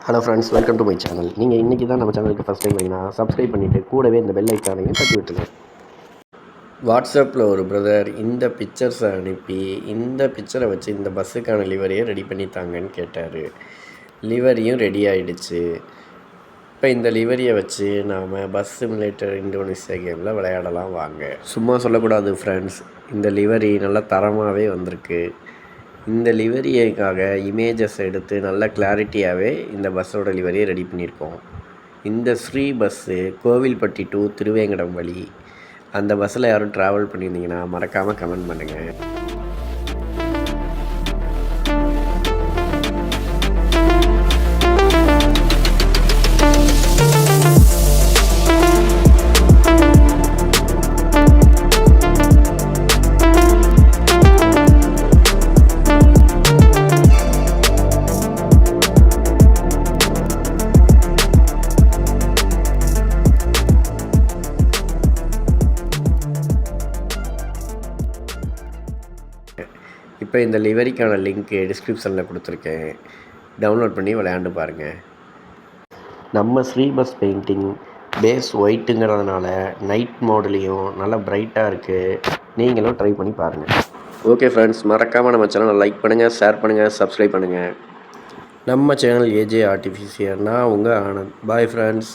Hello friends, welcome to my channel. நீங்கள் இன்றைக்கி தான் நம்ம சேனலுக்கு ஃபஸ்ட் டைம் வரீங்கன்னா சப்ஸ்கிரைப் பண்ணிவிட்டு கூடவே இந்த பெல் ஐக்கானையும் தட்டி விட்டுருங்க. வாட்ஸ்அப்பில் ஒரு பிரதர் இந்த பிக்சர்ஸை அனுப்பி இந்த பிக்சரை வச்சு இந்த பஸ்ஸுக்கான லிவரியை ரெடி பண்ணித்தாங்கன்னு கேட்டார். லிவரியும் ரெடி ஆகிடுச்சு. இப்போ இந்த லிவரியை வச்சு நாம் பஸ் சிமுலேட்டர் இந்தோனேசியா கேமில் விளையாடலாம் வாங்க. சும்மா சொல்லக்கூடாது ஃப்ரெண்ட்ஸ், இந்த லிவரி நல்லா தரமாகவே வந்திருக்கு. இந்த லிவரிக்காக இமேஜஸ் எடுத்து நல்ல கிளாரிட்டியாகவே இந்த பஸ்ஸோட லிவரியை ரெடி பண்ணியிருக்கோம். இந்த ஸ்ரீ பஸ்ஸு கோவில்பட்டி டு திருவேங்கடம் வழி. அந்த பஸ்ஸில் யாரும் ட்ராவல் பண்ணியிருந்தீங்கன்னா மறக்காமல் கமெண்ட் பண்ணுங்கள். இப்போ இந்த லிவரிக்கான லிங்க்கு டிஸ்கிரிப்ஷனில் கொடுத்துருக்கேன். டவுன்லோட் பண்ணி விளையாண்டு பாருங்கள். நம்ம ஸ்ரீ பஸ் பெயிண்டிங் பேஸ் ஒயிட்டுங்கிறதுனால நைட் மோட்லேயும் நல்லா பிரைட்டாக இருக்குது. நீங்களும் ட்ரை பண்ணி பாருங்கள். ஓகே ஃப்ரெண்ட்ஸ், மறக்காமல் நம்ம சேனலை லைக் பண்ணுங்கள், ஷேர் பண்ணுங்கள், சப்ஸ்கிரைப் பண்ணுங்கள். நம்ம சேனல் ஏஜே ஆர்டிஃபிஷியல். நான் உங்கள் ஆனந்த். Bye friends.